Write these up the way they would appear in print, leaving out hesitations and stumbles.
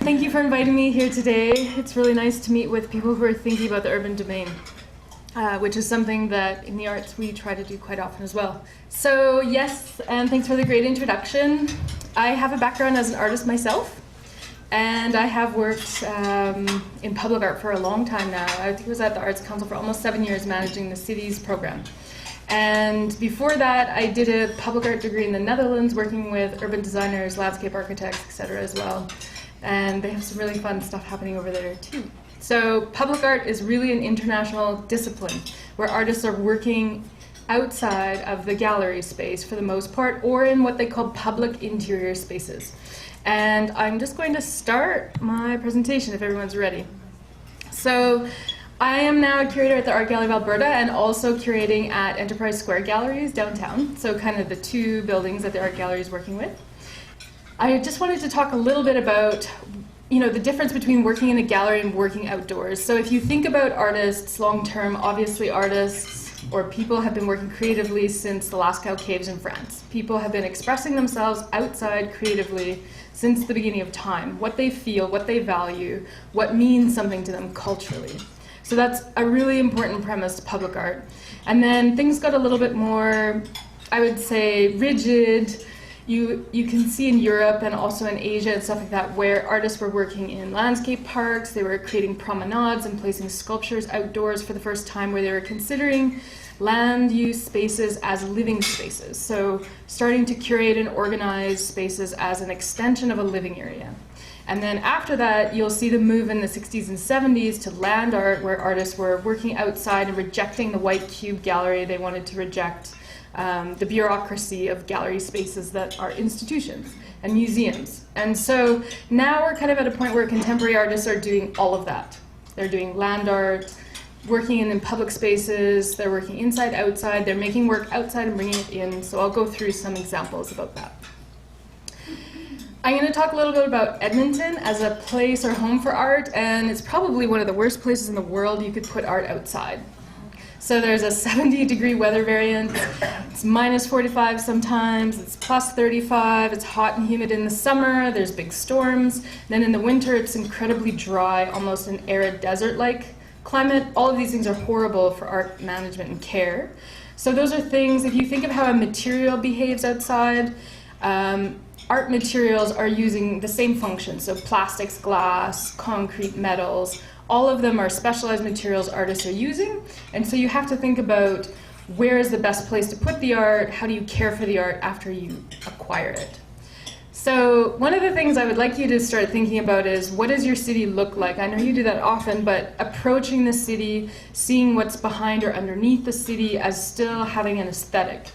Thank you for inviting me here today. It's really nice to meet with people who are thinking about the urban domain, which is something that in the arts we try to do quite often as well. So yes, and thanks for the great introduction. I have a background as an artist myself, and I have worked in public art for a long time now. I think I was at the Arts Council for almost 7 years managing the city's program. And before that, I did a public art degree in the Netherlands, working with urban designers, landscape architects, etc. as well. And they have some really fun stuff happening over there too. So public art is really an international discipline where artists are working outside of the gallery space for the most part, or in what they call public interior spaces. And I'm just going to start my presentation if everyone's ready. So I am now a curator at the Art Gallery of Alberta and also curating at Enterprise Square Galleries downtown, so kind of the two buildings that the Art Gallery is working with. I just wanted to talk a little bit about the difference between working in a gallery and working outdoors. So if you think about artists long-term, obviously artists or people have been working creatively since the Lascaux Caves in France. People have been expressing themselves outside creatively since the beginning of time, what they feel, what they value, what means something to them culturally. So that's a really important premise to public art. And then things got a little bit more, I would say, rigid. You can see in Europe and also in Asia and stuff like that where artists were working in landscape parks, they were creating promenades and placing sculptures outdoors for the first time, where they were considering land use spaces as living spaces. So starting to curate and organize spaces as an extension of a living area. And then after that, you'll see the move in the 60s and 70s to land art, where artists were working outside and rejecting the white cube gallery. They wanted to reject the bureaucracy of gallery spaces that are institutions and museums. And so now we're kind of at a point where contemporary artists are doing all of that. They're doing land art, working in public spaces, they're working inside, outside, they're making work outside and bringing it in. So I'll go through some examples about that. I'm going to talk a little bit about Edmonton as a place or home for art, and it's probably one of the worst places in the world you could put art outside. So there's a 70-degree weather variance, it's minus 45 sometimes, it's plus 35, it's hot and humid in the summer, there's big storms. Then in the winter it's incredibly dry, almost an arid desert-like climate. All of these things are horrible for art management and care. So those are things, if you think of how a material behaves outside, art materials are using the same function. So plastics, glass, concrete, metals, all of them are specialized materials artists are using. And so you have to think about where is the best place to put the art, how do you care for the art after you acquire it. So one of the things I would like you to start thinking about is, what does your city look like? I know you do that often, but approaching the city, seeing what's behind or underneath the city as still having an aesthetic.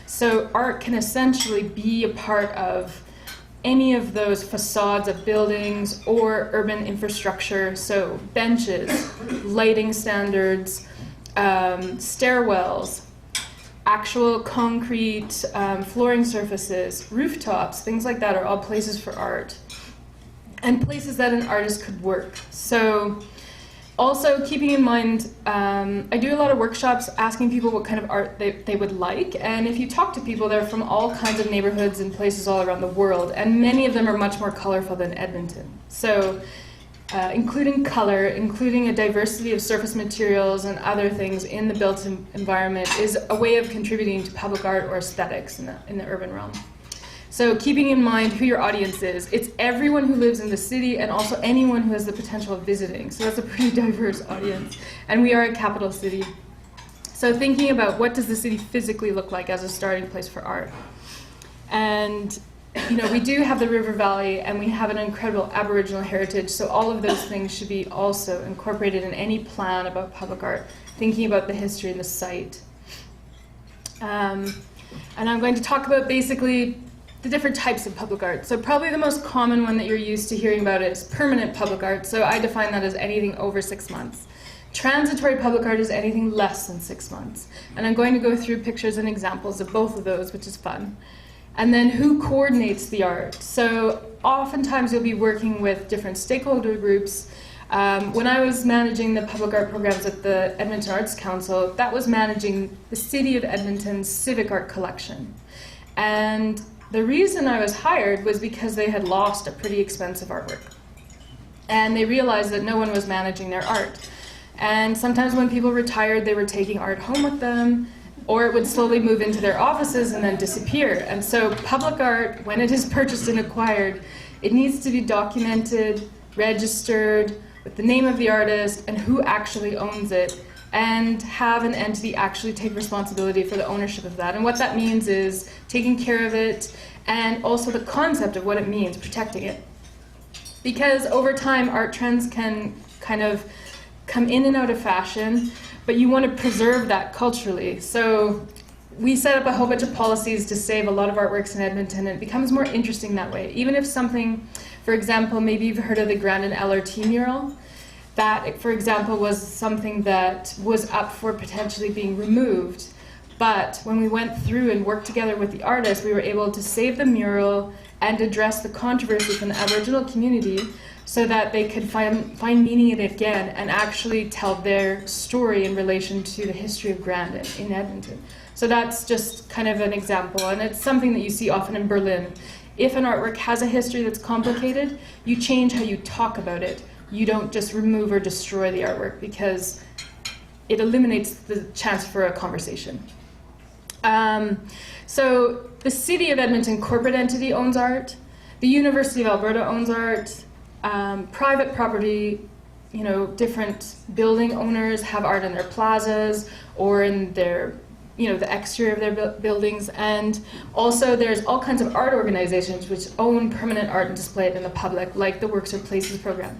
So art can essentially be a part of any of those facades of buildings or urban infrastructure, so benches, lighting standards, stairwells, actual concrete flooring surfaces, rooftops, things like that are all places for art, and places that an artist could work. So also keeping in mind, I do a lot of workshops asking people what kind of art they would like, and if you talk to people, they're from all kinds of neighborhoods and places all around the world, and many of them are much more colorful than Edmonton. So including color, including a diversity of surface materials and other things in the built environment is a way of contributing to public art or aesthetics in the urban realm. So keeping in mind who your audience is, it's everyone who lives in the city and also anyone who has the potential of visiting. So that's a pretty diverse audience. And we are a capital city. So thinking about what does the city physically look like as a starting place for art. And we do have the River Valley and we have an incredible Aboriginal heritage. So all of those things should be also incorporated in any plan about public art, thinking about the history and the site. And I'm going to talk about basically the different types of public art. So probably the most common one that you're used to hearing about is permanent public art. So I define that as anything over 6 months. Transitory public art is anything less than 6 months. And I'm going to go through pictures and examples of both of those, which is fun. And then who coordinates the art? So oftentimes you'll be working with different stakeholder groups. When I was managing the public art programs at the Edmonton Arts Council, that was managing the City of Edmonton's civic art collection. And the reason I was hired was because they had lost a pretty expensive artwork. And they realized that no one was managing their art. And sometimes when people retired, they were taking art home with them, or it would slowly move into their offices and then disappear. And so public art, when it is purchased and acquired, it needs to be documented, registered, with the name of the artist and who actually owns it, and have an entity actually take responsibility for the ownership of that. And what that means is taking care of it, and also the concept of what it means, protecting it. Because over time, art trends can kind of come in and out of fashion, but you want to preserve that culturally. So we set up a whole bunch of policies to save a lot of artworks in Edmonton, and it becomes more interesting that way. Even if something, for example, maybe you've heard of the Grandin LRT mural. That, for example, was something that was up for potentially being removed. But when we went through and worked together with the artist, we were able to save the mural and address the controversy from the Aboriginal community so that they could find meaning in it again and actually tell their story in relation to the history of Grandin in Edmonton. So that's just kind of an example, and it's something that you see often in Berlin. If an artwork has a history that's complicated, you change how you talk about it. You don't just remove or destroy the artwork, because it eliminates the chance for a conversation. So the City of Edmonton corporate entity owns art. The University of Alberta owns art. Private property, different building owners have art in their plazas or in their, the exterior of their buildings. And also there's all kinds of art organizations which own permanent art and display it in the public, like the Works or Places program.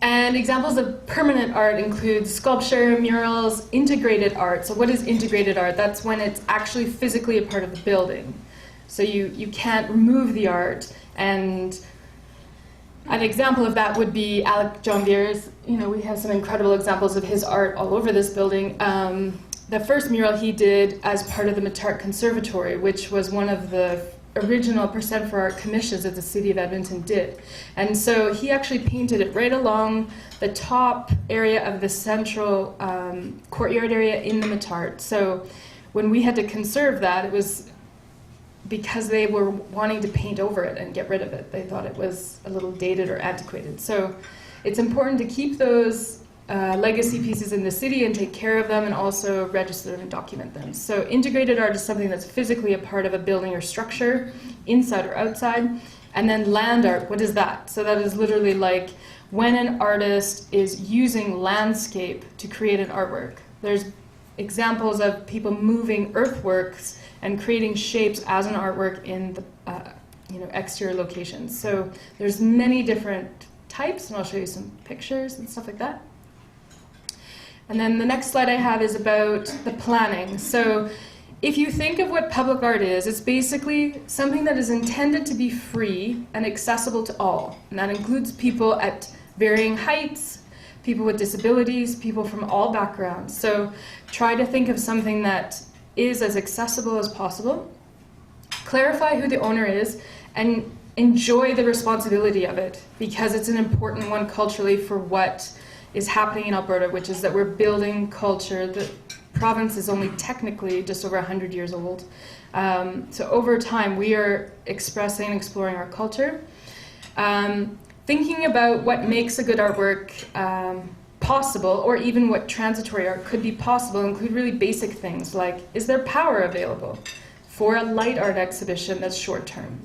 And examples of permanent art include sculpture, murals, integrated art. So what is integrated art? That's when it's actually physically a part of the building. So you can't remove the art. And an example of that would be Alec Jongbier's. We have some incredible examples of his art all over this building. The first mural he did as part of the Matart Conservatory, which was one of the original Percent for Art commissions that the City of Edmonton did. And so he actually painted it right along the top area of the central courtyard area in the Matart. So when we had to conserve that, it was because they were wanting to paint over it and get rid of it. They thought it was a little dated or antiquated. So it's important to keep those legacy pieces in the city and take care of them, and also register them and document them. So integrated art is something that's physically a part of a building or structure, inside or outside. And then land art, what is that? So that is literally like when an artist is using landscape to create an artwork. There's examples of people moving earthworks and creating shapes as an artwork in the exterior locations. So there's many different types, and I'll show you some pictures and stuff like that. And then the next slide I have is about the planning. So if you think of what public art is, it's basically something that is intended to be free and accessible to all. And that includes people at varying heights, people with disabilities, people from all backgrounds. So try to think of something that is as accessible as possible. Clarify who the owner is, and enjoy the responsibility of it, because it's an important one culturally for what is happening in Alberta, which is that we're building culture. The province is only technically just over 100 years old. So over time, we are expressing and exploring our culture. Thinking about what makes a good artwork possible, or even what transitory art could be possible, include really basic things like, is there power available for a light art exhibition that's short term?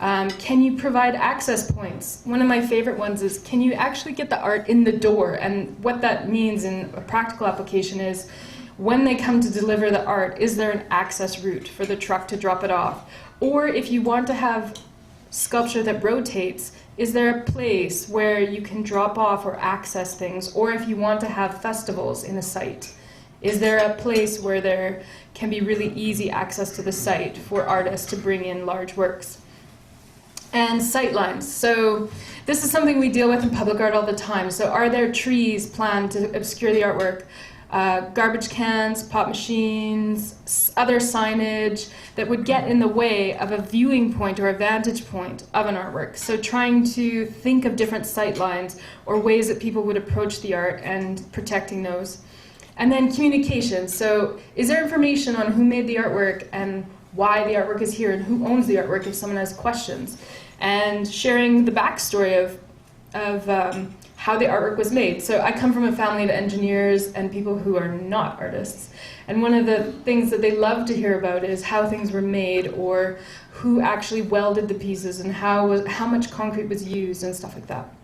Can you provide access points? One of my favorite ones is, can you actually get the art in the door? And what that means in a practical application is, when they come to deliver the art, is there an access route for the truck to drop it off? Or if you want to have sculpture that rotates, is there a place where you can drop off or access things? Or if you want to have festivals in a site, is there a place where there can be really easy access to the site for artists to bring in large works? And sightlines. So this is something we deal with in public art all the time. So are there trees planned to obscure the artwork? Garbage cans, pop machines, other signage that would get in the way of a viewing point or a vantage point of an artwork. So trying to think of different sightlines or ways that people would approach the art and protecting those. And then communication. So is there information on who made the artwork and why the artwork is here and who owns the artwork if someone has questions? And sharing the backstory of how the artwork was made. So I come from a family of engineers and people who are not artists. And one of the things that they love to hear about is how things were made, or who actually welded the pieces, and how much concrete was used and stuff like that.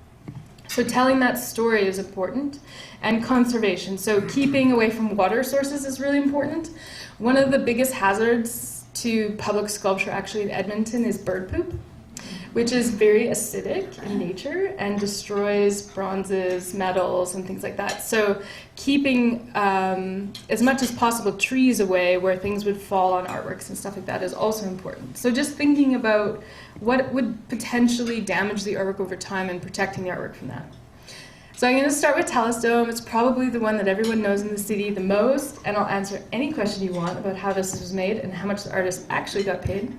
So telling that story is important, and conservation. So keeping away from water sources is really important. One of the biggest hazards to public sculpture actually in Edmonton is bird poop, which is very acidic in nature and destroys bronzes, metals, and things like that. So keeping, as much as possible, trees away where things would fall on artworks and stuff like that is also important. So just thinking about what would potentially damage the artwork over time and protecting the artwork from that. So I'm going to start with Talus Dome. It's probably the one that everyone knows in the city the most, and I'll answer any question you want about how this was made and how much the artist actually got paid.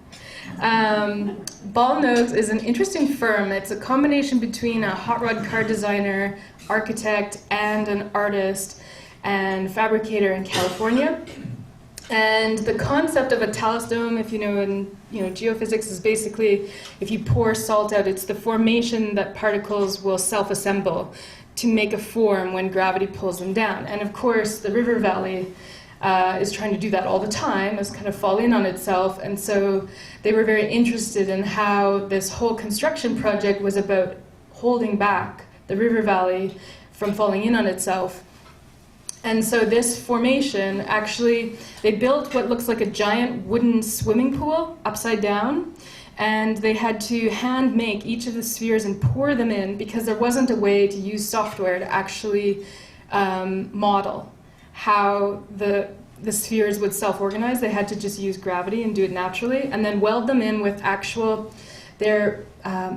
Ball Notes is an interesting firm. It's a combination between a hot rod car designer, architect, and an artist and fabricator in California. And the concept of a talus dome, if you know in geophysics, is basically if you pour salt out, it's the formation that particles will self-assemble to make a form when gravity pulls them down. And of course, the river valley is trying to do that all the time, is kind of fall in on itself. And so they were very interested in how this whole construction project was about holding back the river valley from falling in on itself. And so this formation, actually, they built what looks like a giant wooden swimming pool upside down, and they had to hand make each of the spheres and pour them in because there wasn't a way to use software to actually model how the spheres would self-organize. They had to just use gravity and do it naturally, and then weld them in with actual, their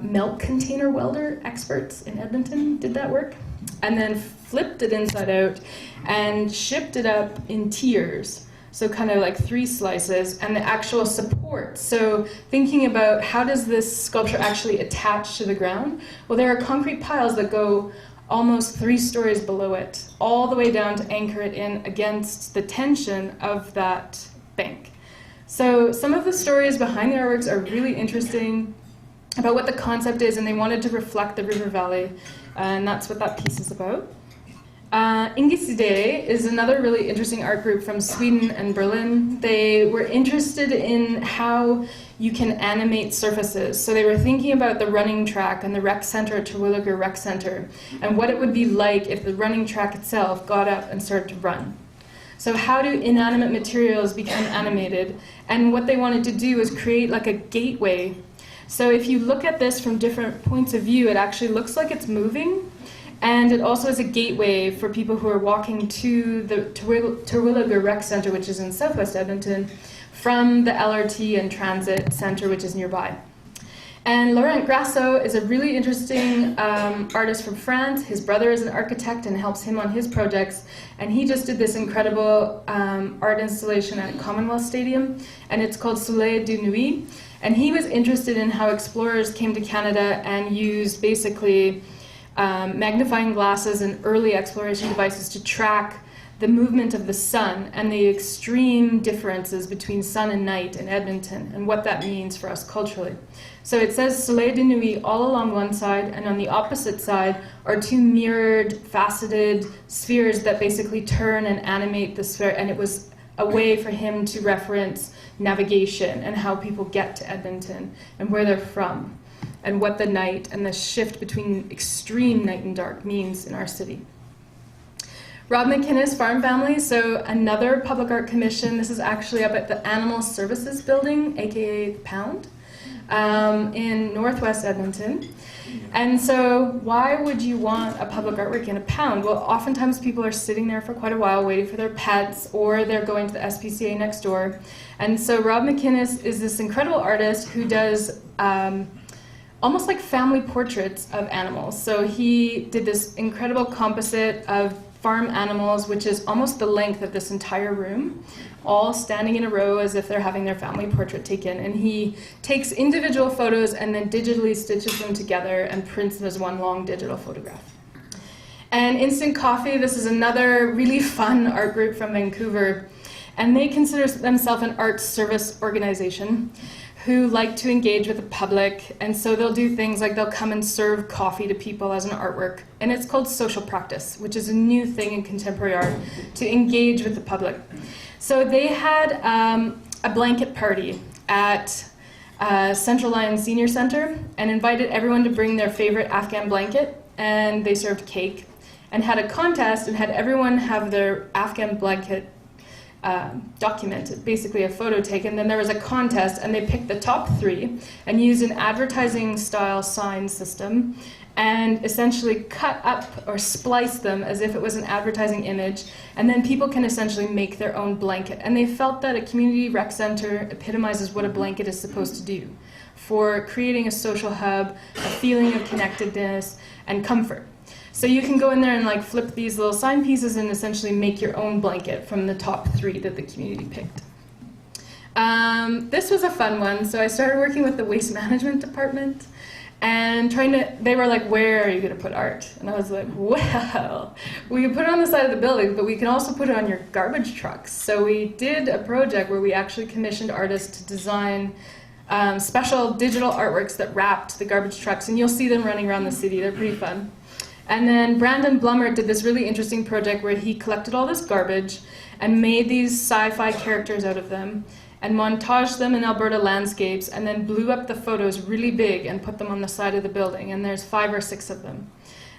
milk container welder experts in Edmonton did that work, and then flipped it inside out and shipped it up in tiers. So kind of like 3 slices, and the actual support. So thinking about how does this sculpture actually attach to the ground? Well, there are concrete piles that go almost 3 stories below it, all the way down to anchor it in against the tension of that bank. So some of the stories behind the artworks are really interesting about what the concept is, and they wanted to reflect the river valley, and that's what that piece is about. Ingisidere is another really interesting art group from Sweden and Berlin. They were interested in how you can animate surfaces. So they were thinking about the running track and the rec center at Terwilliger Rec Center, and what it would be like if the running track itself got up and started to run. So how do inanimate materials become animated? And what they wanted to do is create like a gateway. So if you look at this from different points of view, it actually looks like it's moving. And it also is a gateway for people who are walking to the Terwilliger Rec Center, which is in southwest Edmonton, from the LRT and Transit Center, which is nearby. And Laurent Grasso is a really interesting artist from France. His brother is an architect and helps him on his projects. And he just did this incredible art installation at Commonwealth Stadium, and it's called Soleil de Nuit. And he was interested in how explorers came to Canada and used basically magnifying glasses and early exploration devices to track the movement of the sun and the extreme differences between sun and night in Edmonton and what that means for us culturally. So it says Soleil de Nuit all along one side, and on the opposite side are 2 mirrored, faceted spheres that basically turn and animate the sphere, and it was a way for him to reference navigation and how people get to Edmonton and where they're from, and what the night and the shift between extreme night and dark means in our city. Rob McInnes Farm Family, so another public art commission. This is actually up at the Animal Services Building, aka the Pound, in northwest Edmonton. And so why would you want a public artwork in a pound? Well, oftentimes people are sitting there for quite a while waiting for their pets, or they're going to the SPCA next door. And so Rob McInnes is this incredible artist who does almost like family portraits of animals. So he did this incredible composite of farm animals, which is almost the length of this entire room, all standing in a row as if they're having their family portrait taken. And he takes individual photos and then digitally stitches them together and prints them as one long digital photograph. And Instant Coffee, this is another really fun art group from Vancouver. And they consider themselves an arts service organization who like to engage with the public. And so they'll do things like they'll come and serve coffee to people as an artwork. And it's called social practice, which is a new thing in contemporary art, to engage with the public. So they had a blanket party at Central Line Senior Center and invited everyone to bring their favorite Afghan blanket, and they served cake and had a contest and had everyone have their Afghan blanket documented, basically a photo taken. Then there was a contest and they picked the top 3 and used an advertising style sign system and essentially cut up or splice them as if it was an advertising image, and then people can essentially make their own blanket. And they felt that a community rec center epitomizes what a blanket is supposed to do for creating a social hub, a feeling of connectedness and comfort. So you can go in there and like flip these little sign pieces and essentially make your own blanket from the top 3 that the community picked. This was a fun one. So I started working with the waste management department and they were like, where are you going to put art? And I was like, well, we can put it on the side of the building, but we can also put it on your garbage trucks. So we did a project where we actually commissioned artists to design special digital artworks that wrapped the garbage trucks, and you'll see them running around the city. They're pretty fun. And then Brandon Blummer did this really interesting project where he collected all this garbage and made these sci-fi characters out of them and montaged them in Alberta landscapes and then blew up the photos really big and put them on the side of the building. And there's 5 or 6 of them.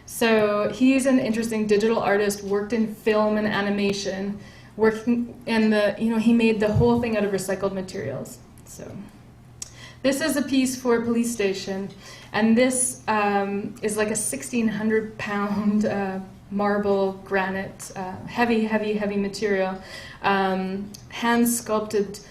So he's an interesting digital artist, worked in film and animation, working in he made the whole thing out of recycled materials. So this is a piece for a police station. And this is like a 1,600-pound marble granite, heavy, heavy, heavy material, hand-sculpted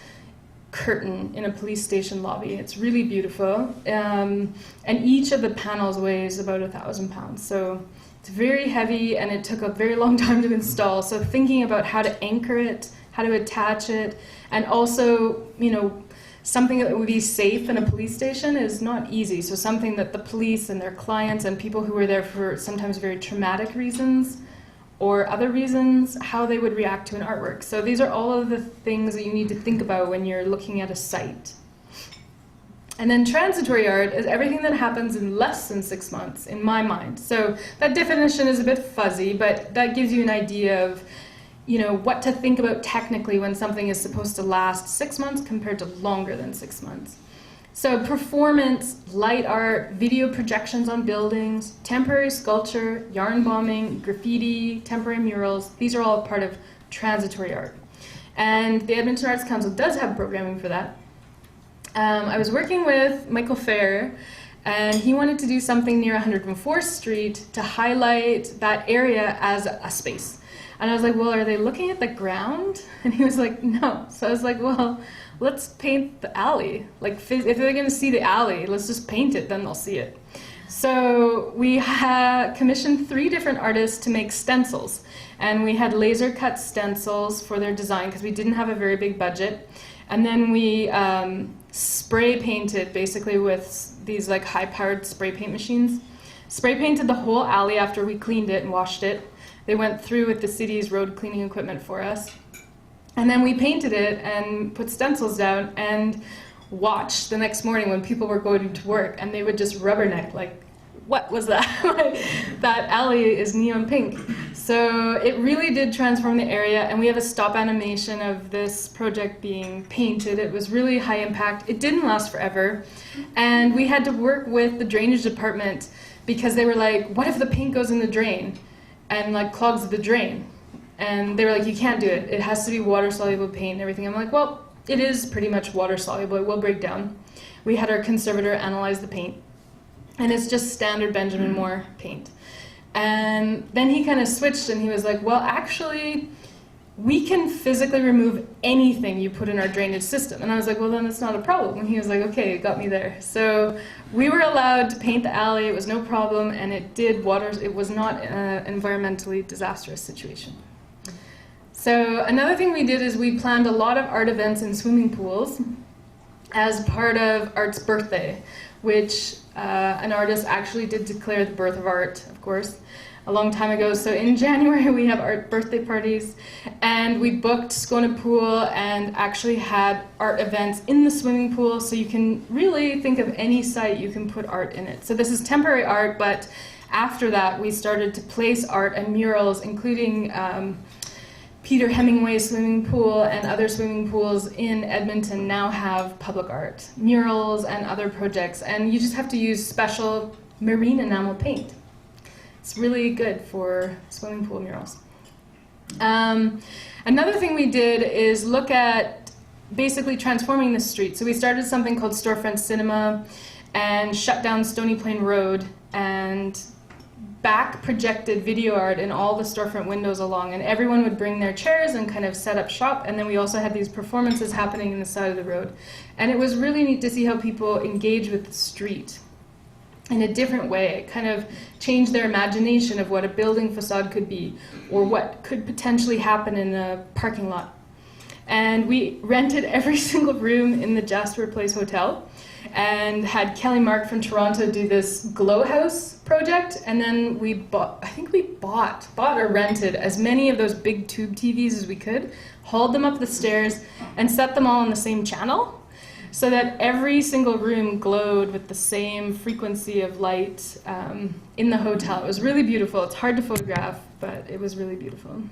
curtain in a police station lobby. It's really beautiful. And each of the panels weighs about 1,000 pounds. So it's very heavy, and it took a very long time to install. So thinking about how to anchor it, how to attach it, and also, something that would be safe in a police station is not easy. So something that the police and their clients and people who were there for sometimes very traumatic reasons or other reasons, how they would react to an artwork. So these are all of the things that you need to think about when you're looking at a site. And then transitory art is everything that happens in less than 6 months, in my mind. So that definition is a bit fuzzy, but that gives you an idea of what to think about technically when something is supposed to last 6 months compared to longer than 6 months. So performance, light art, video projections on buildings, temporary sculpture, yarn bombing, graffiti, temporary murals, these are all part of transitory art. And the Edmonton Arts Council does have programming for that. I was working with Michael Fair, and he wanted to do something near 104th Street to highlight that area as a space. And I was like, well, are they looking at the ground? And he was like, no. So I was like, well, let's paint the alley. Like, if they're going to see the alley, let's just paint it, then they'll see it. So we commissioned 3 different artists to make stencils. And we had laser cut stencils for their design because we didn't have a very big budget. And then we spray painted basically with these like high-powered spray paint machines. Spray painted the whole alley after we cleaned it and washed it. They went through with the city's road cleaning equipment for us. And then we painted it and put stencils down and watched the next morning when people were going to work, and they would just rubberneck like, what was that? That alley is neon pink. So it really did transform the area, and we have a stop animation of this project being painted. It was really high impact. It didn't last forever, and we had to work with the drainage department because they were like, what if the paint goes in the drain and like clogs the drain? And they were like, you can't do it. It has to be water soluble paint and everything. I'm like, well, it is pretty much water soluble. It will break down. We had our conservator analyze the paint, and it's just standard Benjamin Moore paint. And then he kind of switched, and he was like, well, actually, we can physically remove anything you put in our drainage system. And I was like, well, then it's not a problem. And he was like, okay, it got me there. So we were allowed to paint the alley. It was no problem, and it did water. It was not an environmentally disastrous situation. So another thing we did is we planned a lot of art events in swimming pools as part of Art's birthday, which an artist actually did declare the birth of art, of course. a long time ago. So in January we have art birthday parties, and we booked Skåne Pool and actually had art events in the swimming pool. So you can really think of any site, you can put art in it. So this is temporary art, but after that we started to place art and murals, including Peter Hemingway's swimming pool and other swimming pools in Edmonton now have public art, murals and other projects, and you just have to use special marine enamel paint. It's really good for swimming pool murals. Another thing we did is look at basically transforming the street. So we started something called Storefront Cinema and shut down Stony Plain Road and back projected video art in all the storefront windows along, and everyone would bring their chairs and kind of set up shop, and then we also had these performances happening in the side of the road. And it was really neat to see how people engage with the street in a different way. It kind of changed their imagination of what a building facade could be or what could potentially happen in a parking lot. And we rented every single room in the Jasper Place Hotel and had Kelly Mark from Toronto do this glow house project, and then we bought or rented as many of those big tube TVs as we could, hauled them up the stairs and set them all on the same channel so that every single room glowed with the same frequency of light in the hotel. It was really beautiful. It's hard to photograph, but it was really beautiful.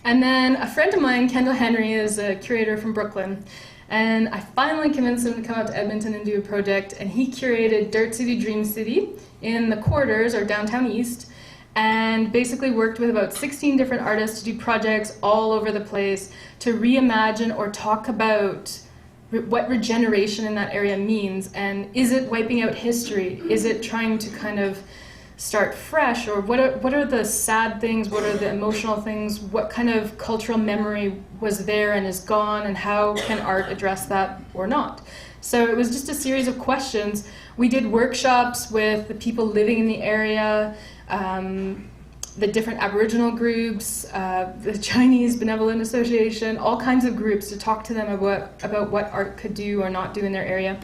And then a friend of mine, Kendall Henry, is a curator from Brooklyn, and I finally convinced him to come out to Edmonton and do a project, and he curated Dirt City Dream City in the quarters, or downtown east, and basically worked with about 16 different artists to do projects all over the place to reimagine or talk about what regeneration in that area means, and is it wiping out history? Is it trying to kind of start fresh, or what are the sad things, what are the emotional things, what kind of cultural memory was there and is gone, and how can art address that or not? So it was just a series of questions. We did workshops with the people living in the area, the different Aboriginal groups, the Chinese Benevolent Association, all kinds of groups to talk to them about what art could do or not do in their area.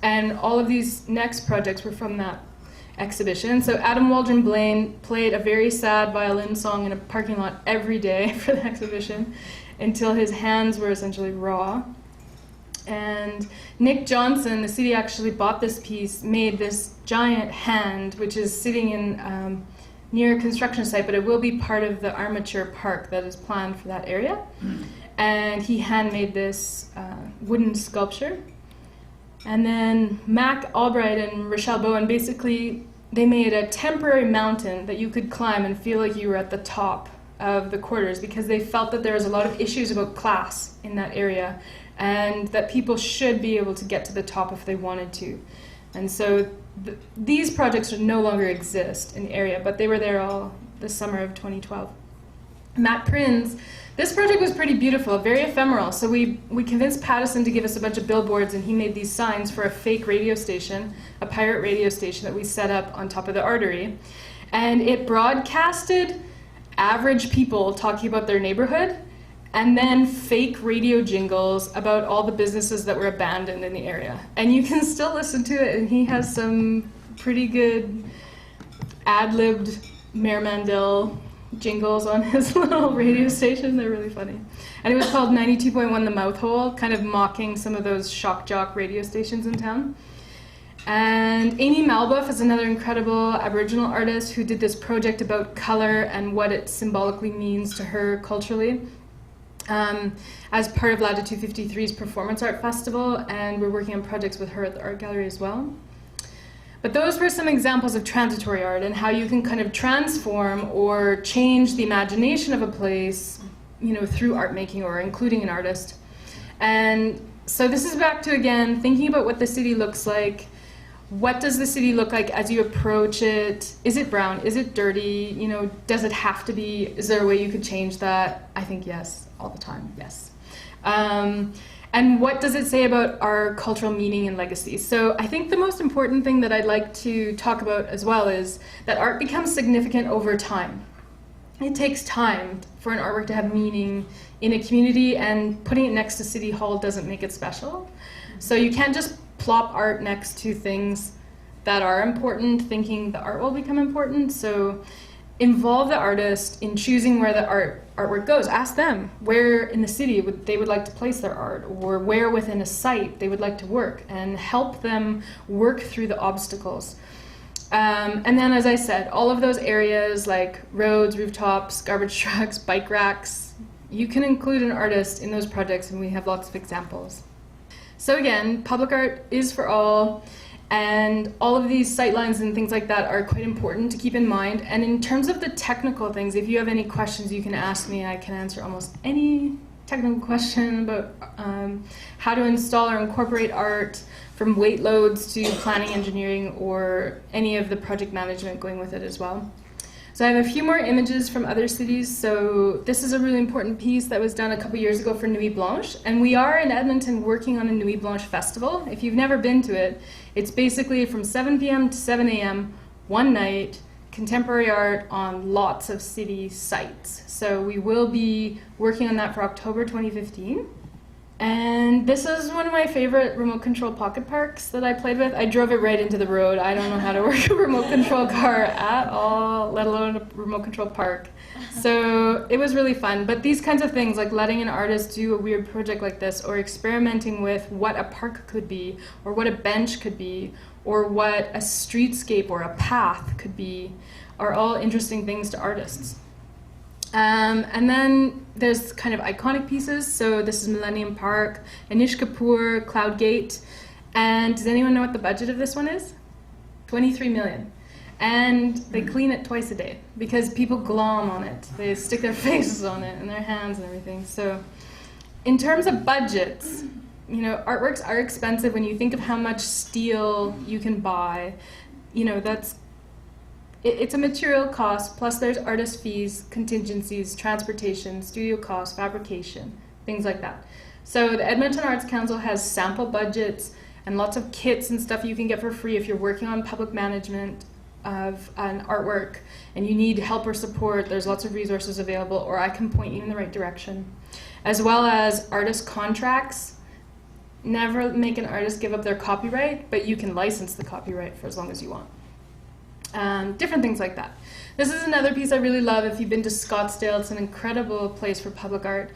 And all of these next projects were from that exhibition. So Adam Waldron Blaine played a very sad violin song in a parking lot every day for the exhibition until his hands were essentially raw. And Nick Johnson, the city actually bought this piece, made this giant hand, which is sitting in near a construction site, but it will be part of the Armature Park that is planned for that area. And he handmade this wooden sculpture. And then Mac Albright and Rochelle Bowen, basically they made a temporary mountain that you could climb and feel like you were at the top of the quarters, because they felt that there was a lot of issues about class in that area and that people should be able to get to the top if they wanted to. And so these projects no longer exist in the area, but they were there all the summer of 2012. Matt Prins, this project was pretty beautiful, very ephemeral. So we convinced Pattison to give us a bunch of billboards, and he made these signs for a fake radio station, a pirate radio station that we set up on top of the artery. And it broadcasted average people talking about their neighborhood, and then fake radio jingles about all the businesses that were abandoned in the area. And you can still listen to it, and he has some pretty good ad-libbed Mayor Mandel jingles on his little radio station. They're really funny. And it was called 92.1 The Mouth Hole, kind of mocking some of those shock jock radio stations in town. And Amy Malbuff is another incredible Aboriginal artist who did this project about color and what it symbolically means to her culturally, as part of Latitude 53's Performance Art Festival, and we're working on projects with her at the Art Gallery as well. But those were some examples of transitory art and how you can kind of transform or change the imagination of a place, you know, through art making or including an artist. And so this is back to, again, thinking about what the city looks like. What does the city look like as you approach it? Is it brown? Is it dirty? You know, does it have to be? Is there a way you could change that? I think yes, all the time, yes. And what does it say about our cultural meaning and legacy? So I think the most important thing that I'd like to talk about as well is that art becomes significant over time. It takes time for an artwork to have meaning in a community, and putting it next to City Hall doesn't make it special. So you can't just plop art next to things that are important, thinking the art will become important. So involve the artist in choosing where the artwork goes. Ask them where in the city they would like to place their art, or where within a site they would like to work, and help them work through the obstacles. And then, as I said, all of those areas like roads, rooftops, garbage trucks, bike racks, you can include an artist in those projects, and we have lots of examples. So again, public art is for all, and all of these sightlines and things like that are quite important to keep in mind. And in terms of the technical things, if you have any questions, you can ask me. I can answer almost any technical question about how to install or incorporate art, from weight loads to planning, engineering, or any of the project management going with it as well. So I have a few more images from other cities. So this is a really important piece that was done a couple years ago for Nuit Blanche. And we are in Edmonton working on a Nuit Blanche festival. If you've never been to it, it's basically from 7 p.m. to 7 a.m. one night, contemporary art on lots of city sites. So we will be working on that for October 2015. And this is one of my favorite remote control pocket parks that I played with. I drove it right into the road. I don't know how to work a remote control car at all, let alone a remote control park. So it was really fun. But these kinds of things, like letting an artist do a weird project like this, or experimenting with what a park could be, or what a bench could be, or what a streetscape or a path could be, are all interesting things to artists. And then there's kind of iconic pieces. So this is Millennium Park, Anish Kapoor, Cloud Gate. And does anyone know what the budget of this one is? 23 million. And they clean it twice a day because people glom on it. They stick their faces on it and their hands and everything. So in terms of budgets, you know, artworks are expensive. When you think of how much steel you can buy, you know, it's a material cost, plus there's artist fees, contingencies, transportation, studio costs, fabrication, things like that. So the Edmonton Arts Council has sample budgets and lots of kits and stuff you can get for free if you're working on public management of an artwork and you need help or support. There's lots of resources available, or I can point you in the right direction. As well as artist contracts. Never make an artist give up their copyright, but you can license the copyright for as long as you want. Different things like that. This is another piece I really love. If you've been to Scottsdale, it's an incredible place for public art.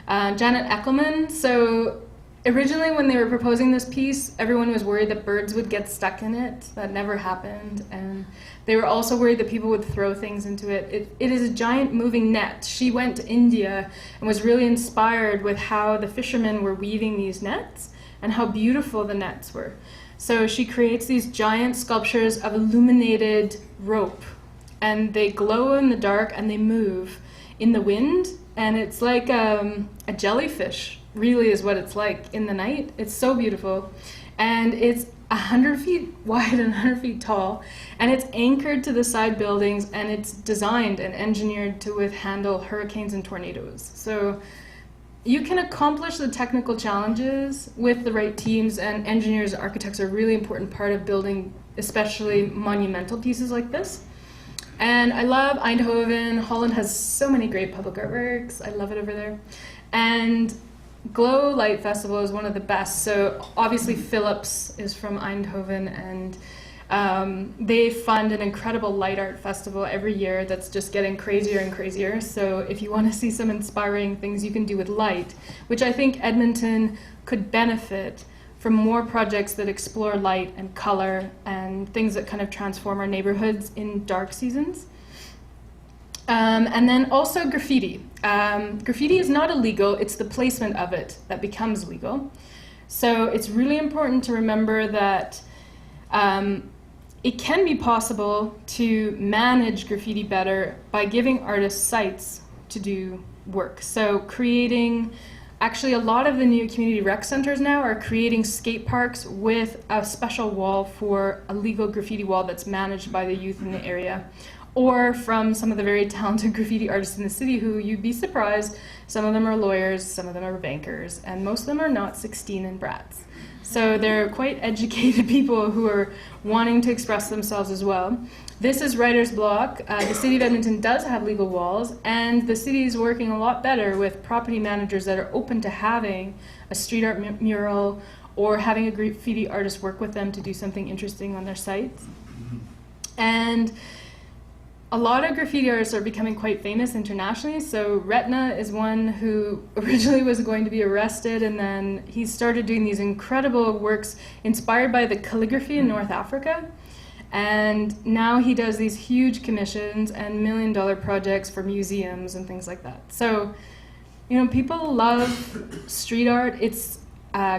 Janet Eckelman. So originally when they were proposing this piece, everyone was worried that birds would get stuck in it. That never happened. And they were also worried that people would throw things into it. It is a giant moving net. She went to India and was really inspired with how the fishermen were weaving these nets and how beautiful the nets were. So she creates these giant sculptures of illuminated rope, and they glow in the dark and they move in the wind, and it's like a jellyfish, really is what it's like in the night. It's so beautiful, and it's 100 feet wide and 100 feet tall, and it's anchored to the side buildings, and it's designed and engineered to handle hurricanes and tornadoes. So you can accomplish the technical challenges with the right teams, and engineers and architects are a really important part of building, especially monumental pieces like this. And I love Eindhoven. Holland has so many great public artworks. I love it over there. And Glow Light Festival is one of the best. So obviously Philips is from Eindhoven, and they fund an incredible light art festival every year that's just getting crazier and crazier. So if you want to see some inspiring things you can do with light, which I think Edmonton could benefit from more projects that explore light and color and things that kind of transform our neighborhoods in dark seasons. And then also graffiti. Graffiti is not illegal, it's the placement of it that becomes legal. So it's really important to remember that it can be possible to manage graffiti better by giving artists sites to do work. So creating, actually a lot of the new community rec centers now are creating skate parks with a special wall for a legal graffiti wall that's managed by the youth in the area. Or from some of the very talented graffiti artists in the city who you'd be surprised, some of them are lawyers, some of them are bankers, and most of them are not 16 and brats. So they're quite educated people who are wanting to express themselves as well. This is Writer's Block. The City of Edmonton does have legal walls, and the city is working a lot better with property managers that are open to having a street art mural or having a graffiti artist work with them to do something interesting on their sites. And a lot of graffiti artists are becoming quite famous internationally. So Retna is one who originally was going to be arrested, and then he started doing these incredible works inspired by the calligraphy in North Africa. And now he does these huge commissions and million-dollar projects for museums and things like that. So, you know, people love street art. It's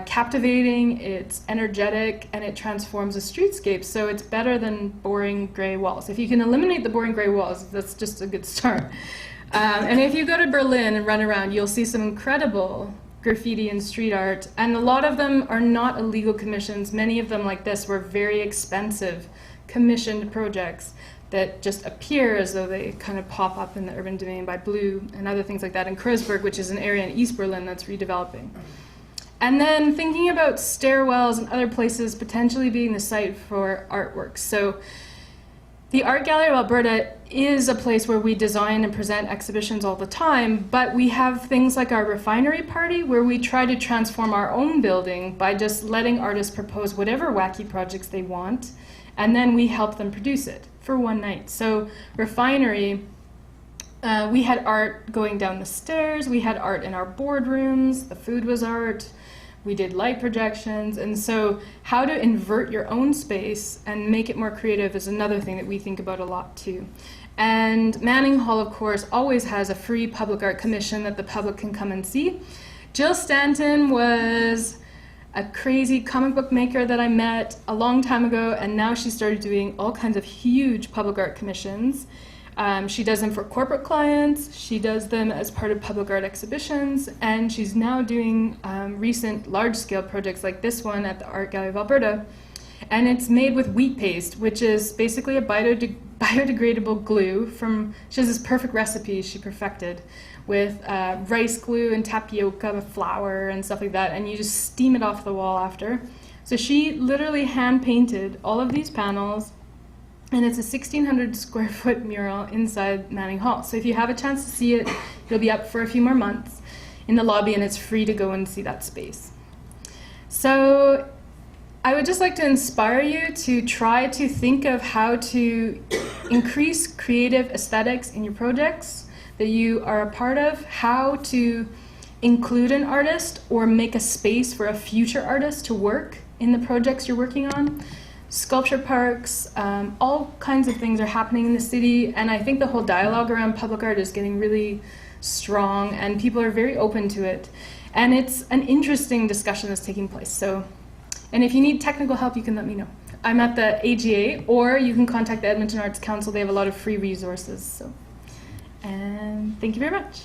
captivating, it's energetic, and it transforms a streetscape. So it's better than boring gray walls. If you can eliminate the boring gray walls, that's just a good start. And if you go to Berlin and run around, you'll see some incredible graffiti and street art. And a lot of them are not illegal commissions. Many of them, like this, were very expensive commissioned projects that just appear as though they kind of pop up in the urban domain by Blue and other things like that in Kreuzberg, which is an area in East Berlin that's redeveloping. And then thinking about stairwells and other places potentially being the site for artworks. So the Art Gallery of Alberta is a place where we design and present exhibitions all the time, but we have things like our refinery party where we try to transform our own building by just letting artists propose whatever wacky projects they want, and then we help them produce it for one night. So refinery, we had art going down the stairs, we had art in our boardrooms, the food was art, we did light projections, and so how to invert your own space and make it more creative is another thing that we think about a lot too. And Manning Hall, of course, always has a free public art commission that the public can come and see. Jill Stanton was a crazy comic book maker that I met a long time ago, and now she started doing all kinds of huge public art commissions. She does them for corporate clients, she does them as part of public art exhibitions, and she's now doing recent large-scale projects like this one at the Art Gallery of Alberta. And it's made with wheat paste, which is basically a biodegradable glue from, she has this perfect recipe she perfected with rice glue and tapioca, flour and stuff like that, and you just steam it off the wall after. So she literally hand-painted all of these panels, and it's a 1,600 square foot mural inside Manning Hall. So if you have a chance to see it, it'll be up for a few more months in the lobby, and it's free to go and see that space. So I would just like to inspire you to try to think of how to increase creative aesthetics in your projects that you are a part of, how to include an artist or make a space for a future artist to work in the projects you're working on. Sculpture parks, all kinds of things are happening in the city, and I think the whole dialogue around public art is getting really strong, and people are very open to it. And it's an interesting discussion that's taking place. So, and if you need technical help, you can let me know. I'm at the AGA, or you can contact the Edmonton Arts Council. They have a lot of free resources. So, and thank you very much.